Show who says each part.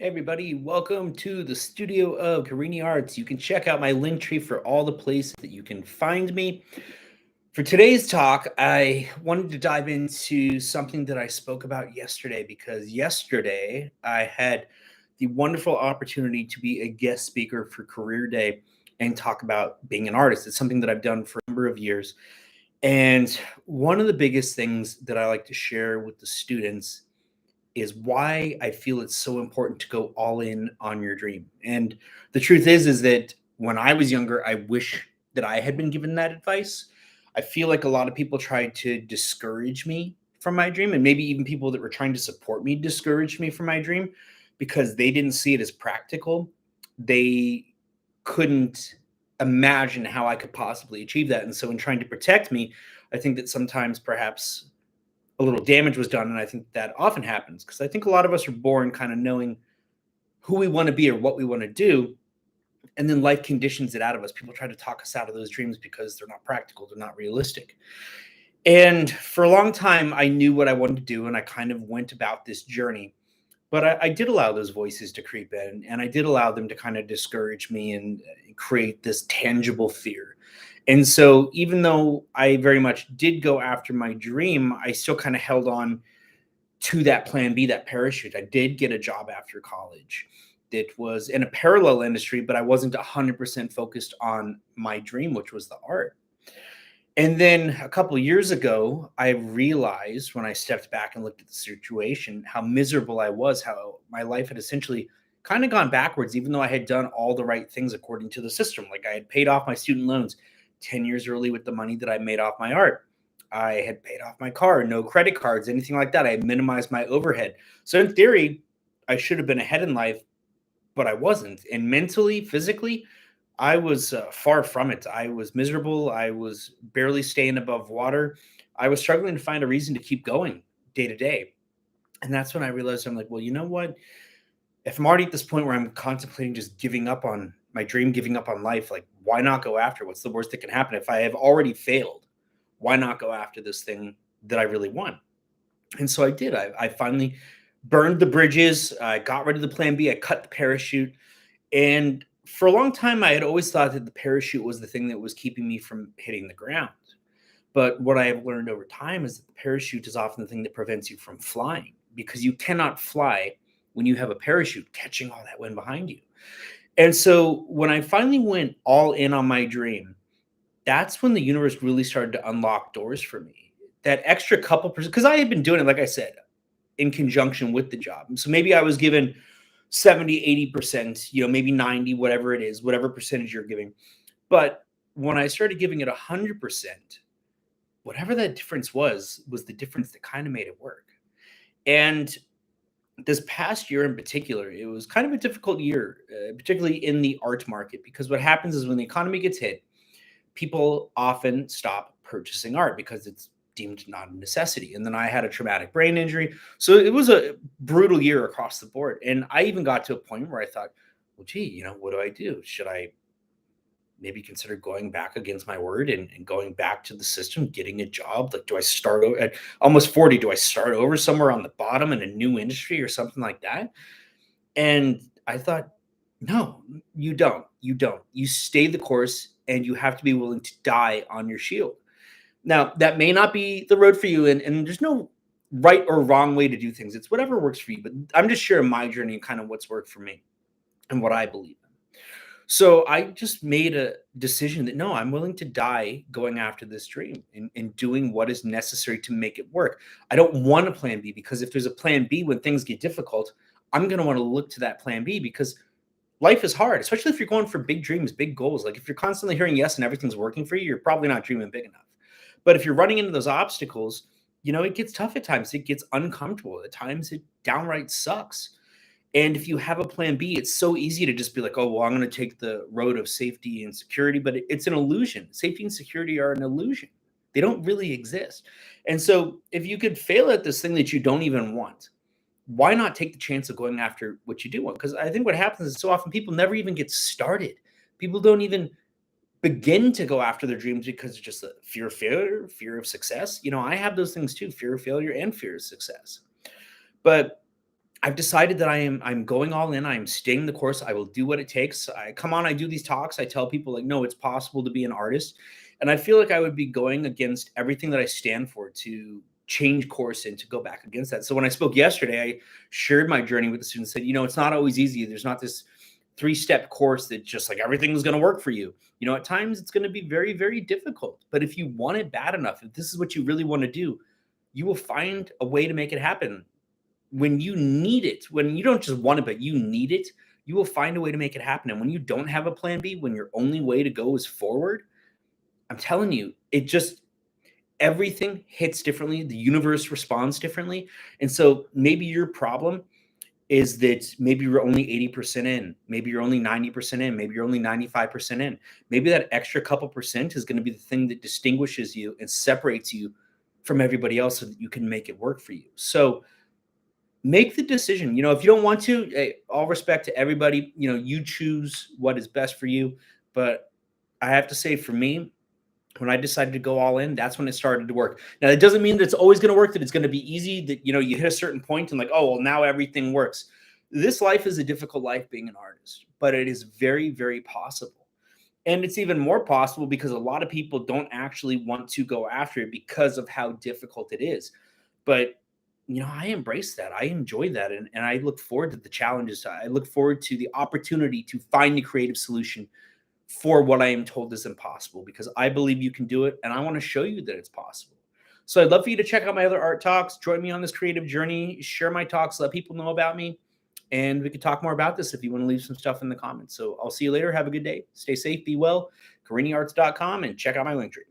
Speaker 1: Hey everybody, welcome to the studio of Carini Arts. You can check out my Linktree for all the places that you can find me. For today's talk, I wanted to dive into something that I spoke about yesterday because yesterday I had the wonderful opportunity to be a guest speaker for Career Day and talk about being an artist. It's something that I've done for a number of years. And one of the biggest things that I like to share with the students is why I feel it's so important to go all in on your dream. And the truth is that when I was younger, I wish that I had been given that advice. I feel like a lot of people tried to discourage me from my dream, and maybe even people that were trying to support me discouraged me from my dream because they didn't see it as practical. They couldn't imagine how I could possibly achieve that. And so, in trying to protect me, I think that sometimes perhaps a little damage was done. And I think that often happens because I think a lot of us are born kind of knowing who we want to be or what we want to do. And then life conditions it out of us. People try to talk us out of those dreams because they're not practical, they're not realistic. And for a long time, I knew what I wanted to do and I kind of went about this journey. But I did allow those voices to creep in and I did allow them to kind of discourage me and create this tangible fear. And so, even though I very much did go after my dream, I still kind of held on to that plan B, that parachute. I did get a job after college that was in a parallel industry, but I wasn't 100% focused on my dream, which was the art. And then a couple of years ago, I realized when I stepped back and looked at the situation, how miserable I was, how my life had essentially kind of gone backwards, even though I had done all the right things according to the system. Like I had paid off my student loans 10 years early with the money that I made off my art. I had paid off my car, no credit cards, anything like that. I had minimized my overhead. So in theory, I should have been ahead in life, but I wasn't. And mentally, physically, I was far from it. I was miserable. I was barely staying above water. I was struggling to find a reason to keep going day to day. And that's when I realized I'm like, well, you know what? If I'm already at this point where I'm contemplating just giving up on my dream, giving up on life, like, why not go after? What's the worst that can happen? If I have already failed, why not go after this thing that I really want? And so I did. I finally burned the bridges. I got rid of the plan B. I cut the parachute. And for a long time, I had always thought that the parachute was the thing that was keeping me from hitting the ground. But what I have learned over time is that the parachute is often the thing that prevents you from flying because you cannot fly when you have a parachute catching all that wind behind you. And so when I finally went all in on my dream, that's when the universe really started to unlock doors for me. That extra couple percent, because I had been doing it, like I said, in conjunction with the job. And so maybe I was given 70, 80%, maybe 90, whatever it is, whatever percentage you're giving. But when I started giving it 100%, whatever that difference was the difference that kind of made it work. And this past year in particular, it was kind of a difficult year, particularly in the art market, because what happens is when the economy gets hit, people often stop purchasing art because it's deemed not a necessity. And then I had a traumatic brain injury. So it was a brutal year across the board. And I even got to a point where I thought, well, gee, what do I do? Should I maybe consider going back against my word and going back to the system, getting a job? Like, do I start over at almost 40? Do I start over somewhere on the bottom in a new industry or something like that? And I thought, no, you don't. You don't. You stay the course and you have to be willing to die on your shield. Now, that may not be the road for you, and there's no right or wrong way to do things. It's whatever works for you. But I'm just sharing my journey and kind of what's worked for me and what I believe in. So I just made a decision that no, I'm willing to die going after this dream and doing what is necessary to make it work. I don't want a plan B because if there's a plan B when things get difficult, I'm going to want to look to that plan B because life is hard, especially if you're going for big dreams, big goals. Like if you're constantly hearing yes and everything's working for you, you're probably not dreaming big enough. But if you're running into those obstacles, it gets tough at times. It gets uncomfortable. At times it downright sucks. And if you have a plan B, it's so easy to just be like, oh, well, I'm going to take the road of safety and security, but it's an illusion. Safety and security are an illusion. They don't really exist. And so if you could fail at this thing that you don't even want, why not take the chance of going after what you do want? Because I think what happens is so often people never even get started. People don't even begin to go after their dreams because of just the fear of failure, fear of success. I have those things too, fear of failure and fear of success. But I've decided that I'm going all in. I'm staying the course. I will do what it takes. I do these talks. I tell people like, no, it's possible to be an artist. And I feel like I would be going against everything that I stand for to change course and to go back against that. So when I spoke yesterday, I shared my journey with the students, said, it's not always easy. There's not this 3-step course that just like everything's going to work for you. At times it's going to be very, very difficult. But if you want it bad enough, if this is what you really want to do, you will find a way to make it happen. When you need it, when you don't just want it, but you need it, you will find a way to make it happen. And when you don't have a plan B, when your only way to go is forward, I'm telling you, everything hits differently. The universe responds differently. And so maybe your problem is that maybe you're only 80% in, maybe you're only 90% in, maybe you're only 95% in. Maybe that extra couple percent is going to be the thing that distinguishes you and separates you from everybody else so that you can make it work for you. So make the decision. If you don't want to, hey, all respect to everybody, you choose what is best for you. But I have to say, for me, when I decided to go all in, that's when it started to work. Now, it doesn't mean that it's always going to work, that it's going to be easy, that, you hit a certain point and like, oh, well, now everything works. This life is a difficult life being an artist, but it is very, very possible. And it's even more possible because a lot of people don't actually want to go after it because of how difficult it is. But I embrace that. I enjoy that. And I look forward to the challenges. I look forward to the opportunity to find the creative solution for what I am told is impossible, because I believe you can do it. And I want to show you that it's possible. So I'd love for you to check out my other art talks, join me on this creative journey, share my talks, let people know about me. And we could talk more about this if you want to leave some stuff in the comments. So I'll see you later. Have a good day. Stay safe, be well. CariniArts.com, and check out my Linktree.